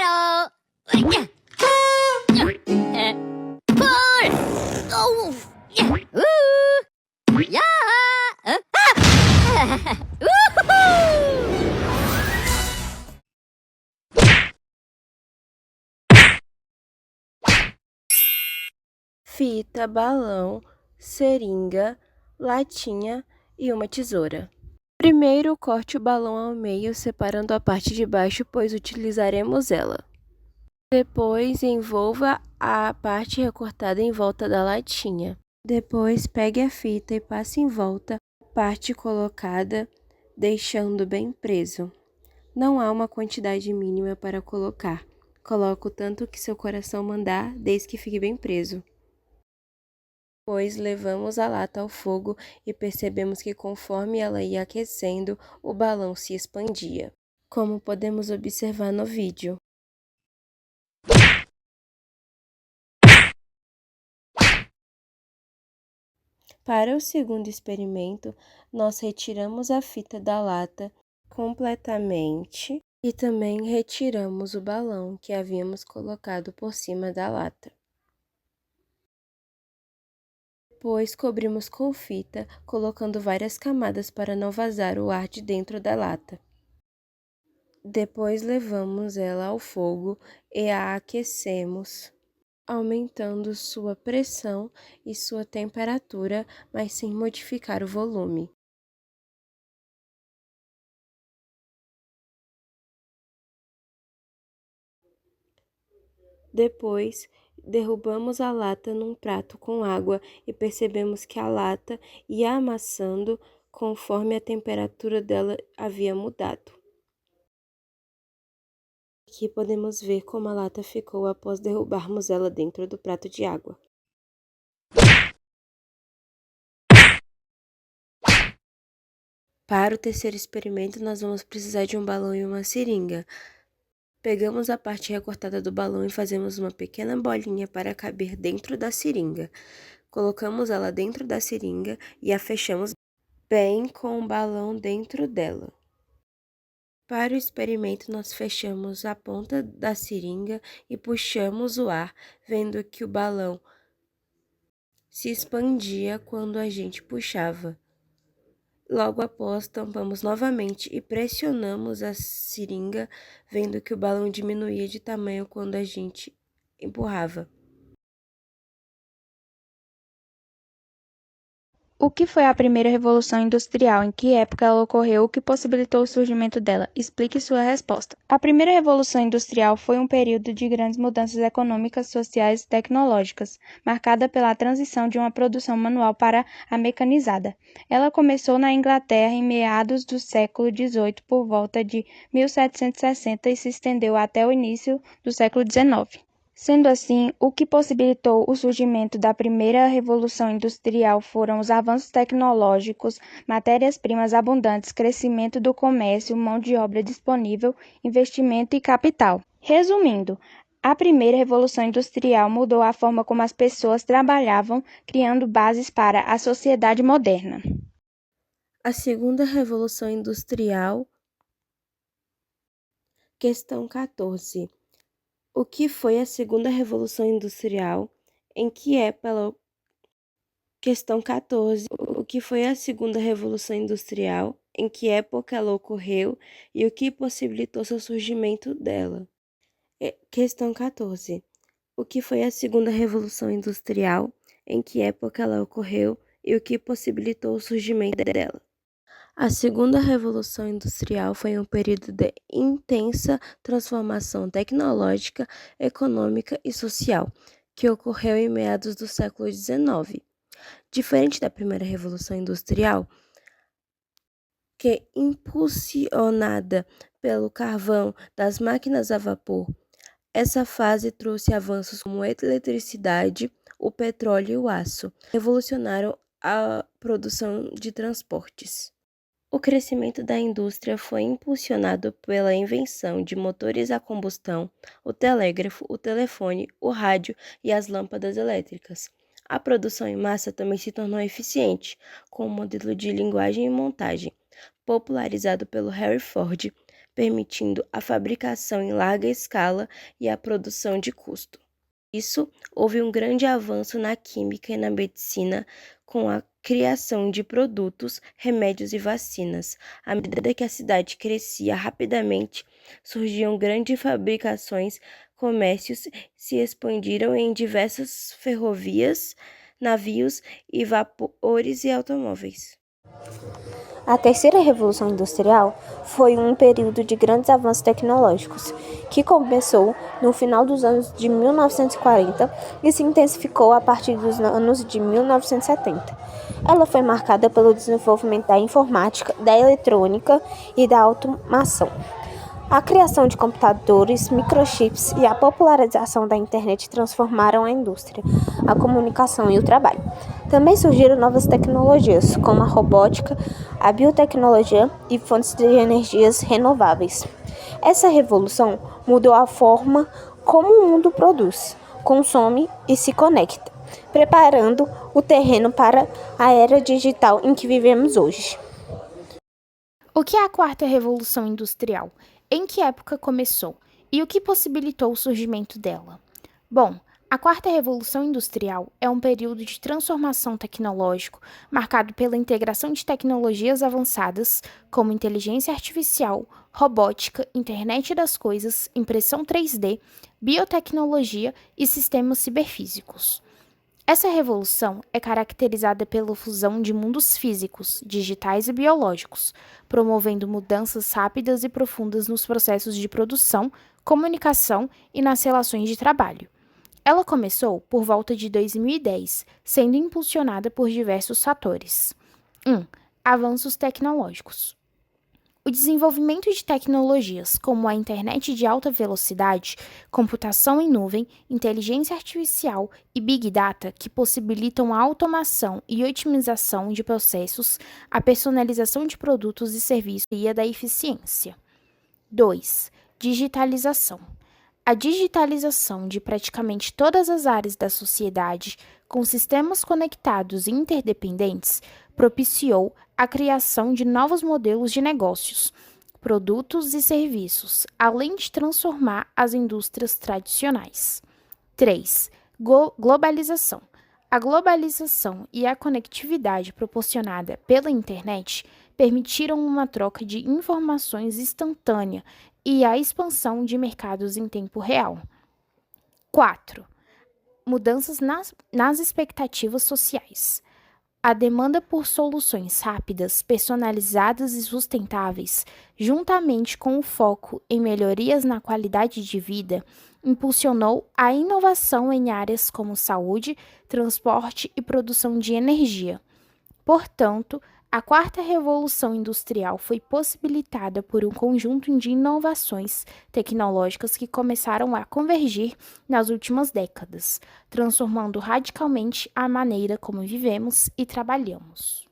Hello! Pull! Oh! Yeah! Woohoo! Fita, balão, seringa, latinha e uma tesoura. Primeiro, corte o balão ao meio, separando a parte de baixo, pois utilizaremos ela. Depois, envolva a parte recortada em volta da latinha. Depois, pegue a fita e passe em volta a parte colocada, deixando bem preso. Não há uma quantidade mínima para colocar. Coloque o tanto que seu coração mandar, desde que fique bem preso. Depois levamos a lata ao fogo e percebemos que conforme ela ia aquecendo, o balão se expandia, como podemos observar no vídeo. Para o segundo experimento, nós retiramos a fita da lata completamente e também retiramos o balão que havíamos colocado por cima da lata. Depois cobrimos com fita, colocando várias camadas para não vazar o ar de dentro da lata. Depois levamos ela ao fogo e a aquecemos, aumentando sua pressão e sua temperatura, mas sem modificar o volume. Depois, derrubamos a lata num prato com água e percebemos que a lata ia amassando conforme a temperatura dela havia mudado. Aqui podemos ver como a lata ficou após derrubarmos ela dentro do prato de água. Para o terceiro experimento, nós vamos precisar de um balão e uma seringa. Pegamos a parte recortada do balão e fazemos uma pequena bolinha para caber dentro da seringa. Colocamos ela dentro da seringa e a fechamos bem com o balão dentro dela. Para o experimento, nós fechamos a ponta da seringa e puxamos o ar, vendo que o balão se expandia quando a gente puxava. Logo após, tampamos novamente e pressionamos a seringa, vendo que o balão diminuía de tamanho quando a gente empurrava. O que foi a primeira revolução industrial? Em que época ela ocorreu? O que possibilitou o surgimento dela? Explique sua resposta. A primeira revolução industrial foi um período de grandes mudanças econômicas, sociais e tecnológicas, marcada pela transição de uma produção manual para a mecanizada. Ela começou na Inglaterra em meados do século XVIII, por volta de 1760, e se estendeu até o início do século XIX. Sendo assim, o que possibilitou o surgimento da primeira revolução industrial foram os avanços tecnológicos, matérias-primas abundantes, crescimento do comércio, mão de obra disponível, investimento e capital. Resumindo, a primeira revolução industrial mudou a forma como as pessoas trabalhavam, criando bases para a sociedade moderna. A segunda revolução industrial. Questão 14. O que foi a segunda revolução industrial? Em que época? Questão 14. O que foi a segunda revolução industrial? Em que época ela ocorreu e o que possibilitou seu surgimento dela? Questão 14. O que foi a segunda revolução industrial? Em que época ela ocorreu e o que possibilitou o surgimento dela? A segunda revolução industrial foi um período de intensa transformação tecnológica, econômica e social, que ocorreu em meados do século XIX. Diferente da primeira revolução industrial, que impulsionada pelo carvão das máquinas a vapor, essa fase trouxe avanços como a eletricidade, o petróleo e o aço, revolucionaram a produção de transportes. O crescimento da indústria foi impulsionado pela invenção de motores a combustão, o telégrafo, o telefone, o rádio e as lâmpadas elétricas. A produção em massa também se tornou eficiente, com o modelo de linguagem e montagem, popularizado pelo Henry Ford, permitindo a fabricação em larga escala e a produção de custo. Isso, houve um grande avanço na química e na medicina com a criação de produtos, remédios e vacinas. À medida que a cidade crescia rapidamente, surgiam grandes fabricações, comércios se expandiram em diversas ferrovias, navios e vapores e automóveis. A terceira revolução industrial foi um período de grandes avanços tecnológicos, que começou no final dos anos de 1940 e se intensificou a partir dos anos de 1970. Ela foi marcada pelo desenvolvimento da informática, da eletrônica e da automação. A criação de computadores, microchips e a popularização da internet transformaram a indústria, a comunicação e o trabalho. Também surgiram novas tecnologias, como a robótica, a biotecnologia e fontes de energias renováveis. Essa revolução mudou a forma como o mundo produz, consome e se conecta, preparando o terreno para a era digital em que vivemos hoje. O que é a quarta revolução industrial? Em que época começou? E o que possibilitou o surgimento dela? Bom, a quarta revolução industrial é um período de transformação tecnológico marcado pela integração de tecnologias avançadas como inteligência artificial, robótica, internet das coisas, impressão 3D, biotecnologia e sistemas ciberfísicos. Essa revolução é caracterizada pela fusão de mundos físicos, digitais e biológicos, promovendo mudanças rápidas e profundas nos processos de produção, comunicação e nas relações de trabalho. Ela começou por volta de 2010, sendo impulsionada por diversos fatores. 1. Avanços tecnológicos. O desenvolvimento de tecnologias como a internet de alta velocidade, computação em nuvem, inteligência artificial e big data que possibilitam a automação e otimização de processos, a personalização de produtos e serviços e a da eficiência. 2. Digitalização. A digitalização de praticamente todas as áreas da sociedade, com sistemas conectados e interdependentes, propiciou a criação de novos modelos de negócios, produtos e serviços, além de transformar as indústrias tradicionais. 3. Globalização. A globalização e a conectividade proporcionada pela internet permitiram uma troca de informações instantânea e a expansão de mercados em tempo real. 4. Mudanças nas expectativas sociais. A demanda por soluções rápidas, personalizadas e sustentáveis, juntamente com o foco em melhorias na qualidade de vida, impulsionou a inovação em áreas como saúde, transporte e produção de energia. Portanto, a quarta revolução industrial foi possibilitada por um conjunto de inovações tecnológicas que começaram a convergir nas últimas décadas, transformando radicalmente a maneira como vivemos e trabalhamos.